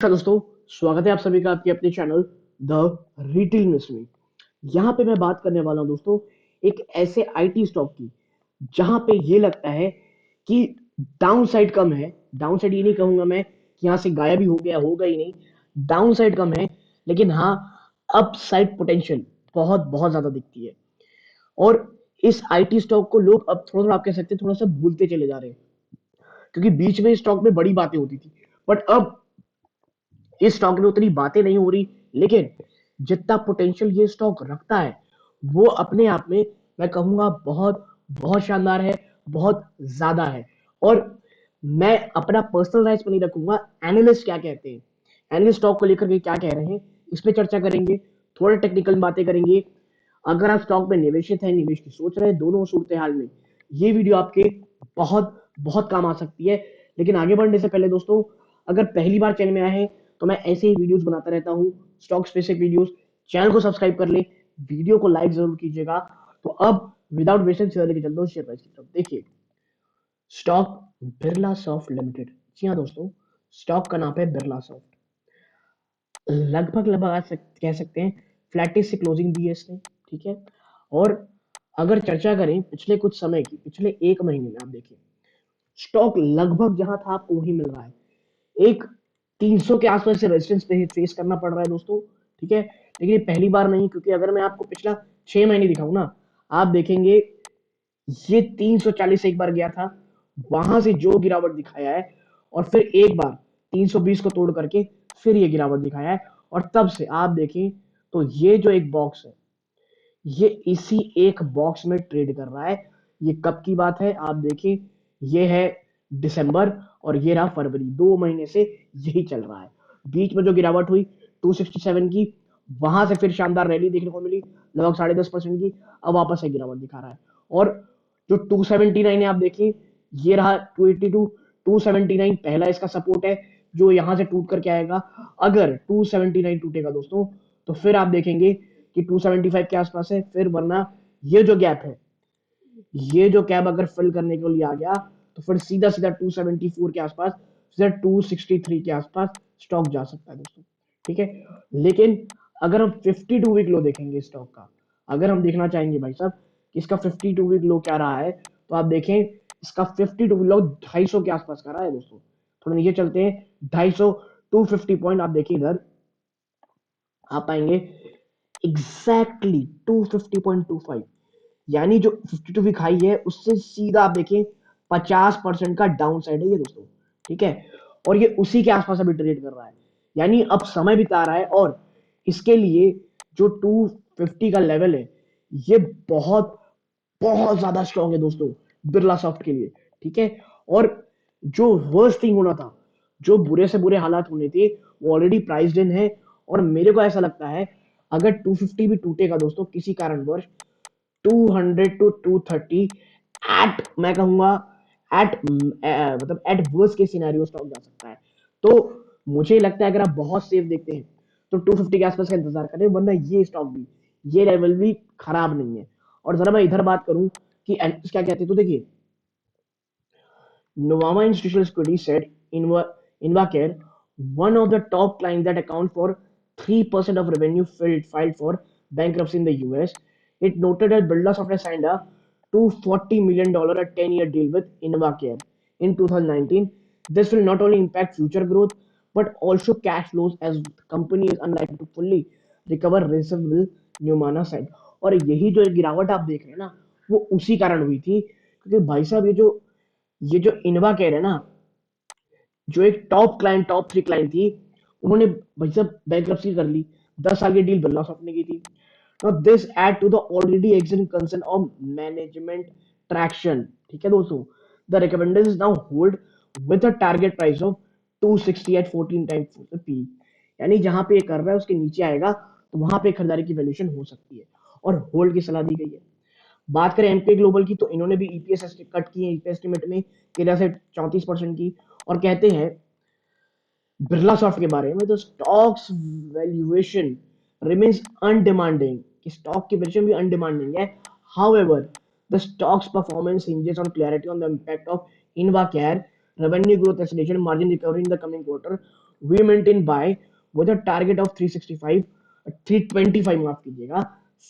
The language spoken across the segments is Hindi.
नमस्कार दोस्तों, स्वागत है आप सभी का आपके अपने चैनल द रिटेल मिस्ट में। यहाँ पे मैं बात करने वाला हूँ दोस्तों एक ऐसे आईटी स्टॉक की जहाँ पे ये लगता है कि डाउन साइड कम है। डाउन साइड ये नहीं कहूंगा मैं कि यहाँ से गायब ही हो गया, होगा ही नहीं। डाउन साइड कम है, लेकिन हाँ, अप साइड पोटेंशियल बहुत बहुत ज्यादा दिखती है। और इस आईटी स्टॉक को लोग अब थोड़ा थोड़ा आप कह सकते हैं थोड़ा सा भूलते चले जा रहे हैं, क्योंकि बीच में इस स्टॉक में बड़ी बातें होती थी। बट अब इस स्टॉक में उतनी बातें नहीं हो रही, लेकिन जितना पोटेंशियल ये स्टॉक रखता है वो अपने आप में मैं कहूंगा बहुत बहुत शानदार है, बहुत ज्यादा है। और मैं अपना पर्सनल राइज पर नहीं रखूंगा, एनालिस्ट क्या कहते हैं, एनालिस्ट स्टॉक को लेकर के क्या कह रहे हैं, इस पे चर्चा करेंगे। थोड़े टेक्निकल बातें करेंगे। अगर आप स्टॉक में निवेशित हैं, निवेश की सोच रहे हैं, दोनों सूरत हाल में ये वीडियो आपके बहुत बहुत काम आ सकती है। लेकिन आगे बढ़ने से पहले दोस्तों, अगर पहली बार चैनल में आए हैं तो मैं ऐसे ही वीडियोस बनाता रहता हूँ, स्टॉक स्पेसिफिक वीडियोस। चैनल को सब्सक्राइब कर ले, वीडियो को लाइक जरूर कीजिएगा। तो अब विदाउट वेस्टिंग चलने के चलते शेयर प्राइस की तरफ देखिए। Stock Birla soft limited. जी हाँ दोस्तों, स्टॉक का नाम है बिरला सॉफ्ट। लगभग लगभग कह सकते हैं फ्लैटिश से क्लोजिंग दी है इसने। ठीक है। और अगर चर्चा करें पिछले कुछ समय की, पिछले एक महीने में आप देखिए, स्टॉक लगभग जहां था आपको वही मिल रहा है। एक 300 के आसपास से रेजिस्टेंस पे फेस करना पड़ रहा है दोस्तों। ठीक है। लेकिन ये पहली बार नहीं, क्योंकि अगर मैं आपको पिछला 6 महीने दिखाऊं ना, आप देखेंगे ये 340 एक बार गया था, वहां से जो गिरावट दिखाया है, और फिर एक बार 320 को तोड़ करके फिर ये गिरावट दिखाया है। और तब से आप देखें तो ये जो एक बॉक्स है, ये इसी एक बॉक्स में ट्रेड कर रहा है। ये कब की बात है आप देखें, ये है दिसंबर, और ये रहा फरवरी। 2 महीने से यही चल रहा है। बीच में जो गिरावट हुई 267 की, वहां से फिर शानदार रैली देखने को मिली लगभग 10.5% की। अब वापस से गिरावट दिखा रहा है। और जो 279 है आप देखिए, ये रहा 282। 279 पहला इसका सपोर्ट है जो यहां से टूट करके आएगा। अगर 279 टूटेगा दोस्तों, तो फिर आप देखेंगे कि 275 के आसपास है। फिर वरना ये जो गैप है, ये जो गैप अगर फिल करने के लिए आ गया, तो फिर सीधा सीधा 274 के आसपास, सीधा 263 के आसपास स्टॉक जा सकता है दोस्तों। ठीक है। लेकिन अगर हम 52 वीक लो देखेंगे स्टॉक का, अगर हम देखना चाहेंगे भाई साहब कि इसका 52 वीक लो क्या रहा है, तो आप देखें इसका 52 वीक लो 250 के आसपास का रहा है दोस्तों। थोड़ा नीचे चलते हैं, 250, 250 पॉइंट आप देखिए इधर आप पाएंगे एग्जैक्टली 250.25। यानी जो 52 वीक हाई है उससे सीधा आप देखें 50% का डाउन साइड है ये दोस्तों। ठीक है। और ये उसी के आसपास अभी ट्रेड कर रहा है। यानी अब समय बिता रहा है, और इसके लिए जो 250 का लेवल है, ये बहुत बहुत ज्यादा स्ट्रांग है दोस्तों बिरला सॉफ्ट के लिए। ठीक है। और जो वर्स्ट थिंग होना था, जो बुरे से बुरे हालात होने थे, वो ऑलरेडी प्राइस्ड इन है। और मेरे को ऐसा लगता है अगर 250 भी टूटेगा दोस्तों किसी कारणवश, 200 टू 230 एट, मैं कहूंगा एट, मतलब एट वर्स्ट के सिनेरियो स्टॉक जा सकता है। तो मुझे लगता है अगर आप बहुत सेफ देखते हैं तो 250 के आसपास का इंतजार करें, वरना ये स्टॉक भी, ये लेवल भी खराब नहीं है। और जरा मैं इधर बात करूं कि एनालिस्ट क्या कहते हैं, तो देखिए Novama Institutional Securities said Invacare, one of the top clients that account for 3% of revenue filed for bankruptcy in the US. It noted that Birla Software signed a $240 million a 10-year deal with Invacare in 2019. This will not only impact future growth but also cash flows, as the company is unlikely to fully recover receivable, न्यूमाना साइड। और यही जो गिरावट आप देख रहे हैं ना, वो उसी कारण हुई थी, क्योंकि भाई साहब ये जो इनवा कह रहे हैं ना, जो एक टॉप 3 क्लाइंट थी, उन्होंने भाई साहब बैंक्रप्सी कर ली। 10 साल की डील बिरला सॉफ्ट ने की थी। Now this add to the already existing concern of management traction. ठीक है दोस्तों, the recommendation is now hold with a target price of 260 at 14 times P। यानी जहां पे ये कर रहा है उसके नीचे आएगा तो वहां पे खरीदारी की वैल्यूएशन हो सकती है, और होल्ड की सलाह दी गई है। बात करें एमपी ग्लोबल की, तो इन्होंने भी ईपीएस कट की है, ईपीएस एस्टिमेट में 13 से 34% की। और कहते हैं बिरला सॉफ्ट के बारे में, तो स्टॉक्स वैल्यूएशन रिमेन्स अनडिमांडिंग, कि स्टॉक की वैल्यूएशन भी अनडिमांडिंग है। However the stocks performance hinges on clarity on the impact of Invacare revenue growth acceleration, margin recovery in the coming quarter, we maintain by with a target of 365 325 माफ कीजिएगा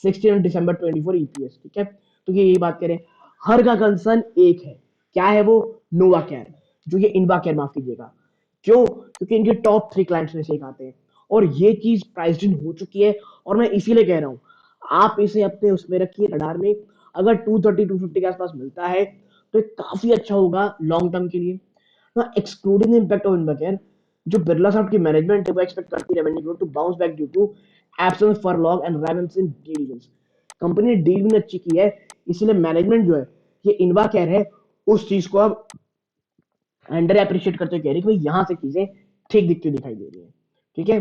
16 दिसंबर 24 ईपीएस। ठीक है, तो ये यही बात करें, हर का कंसर्न एक है, क्या है वो? नोवा केयर, जो ये इन्वा केयर माफ कीजिएगा। क्यों? क्योंकि इनके टॉप 3 क्लाइंट्स में से एक आते हैं और ये चीज प्राइस्ड इन हो चुकी है। और मैं इसीलिए कह रहा हूं, आप इसे अपने उसमें रखिए रडार में। अगर 230 250 के आसपास मिलता है तो ये काफी अच्छा होगा लॉन्ग टर्म के लिए ना। एक्सक्लूडिंग द इम्पैक्ट ऑफ इन्वेकेयर, जो बिरला सॉफ्ट की मैनेजमेंट है वो एक्सपेक्ट करती है revenue growth to bounce back due to absence furlough and ravens in deal wins. Company ने डील विन अच्छी की है, इसीलिए मैनेजमेंट जो है ये इन्वा केयर है उस चीज को अब अंडर एप्रिशिएट करते हुए कह रही है कि भाई यहां से चीजें ठीक दिखती दिखाई दे रही है। ठीक है,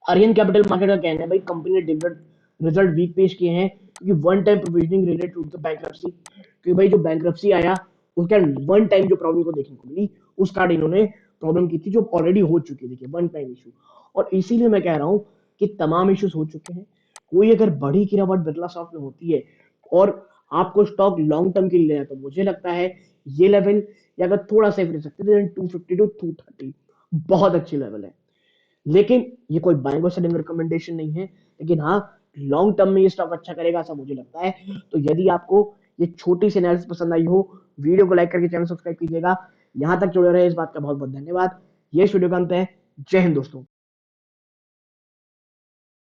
आर्यन कैपिटल मार्केट का कहना है भाई कंपनी ने डिविडेंड रिजल्ट वीक पेश किए हैं क्योंकि one time provisioning related to the bankruptcy, क्योंकि भाई जो बैंक्रप्सी आया उसका वन टाइम जो प्रॉब्लम को देखने को मिली उस कार्ड इन्होंने प्रॉब्लम की थी जो ऑलरेडी हो चुकी है, देखिए वन टाइम इशू। और इसीलिए मैं कह रहा हूं कि तमाम इश्यूज हो चुके हैं। कोई अगर बड़ी गिरावट बिरला सॉफ्ट में होती है और आपको स्टॉक लॉन्ग टर्म के लिए लेना है तो मुझे लगता है ये लेवल या अगर थोड़ा सेफ रह सकते हैं 250 टू 230 बहुत अच्छी लेवल है। लेकिन ये कोई बाइंग और सेलिंग रिकमेंडेशन नहीं है, लेकिन हाँ लॉन्ग टर्म में ये स्टॉक अच्छा करेगा ऐसा मुझे लगता है। तो यदि आपको ये छोटी सी एनालिसिस पसंद आई हो, वीडियो को लाइक करके चैनल सब्सक्राइब कीजिएगा। यहां तक जुड़े रहे इस बात का बहुत बहुत धन्यवाद। ये वीडियो का अंत है। जय हिंद दोस्तों।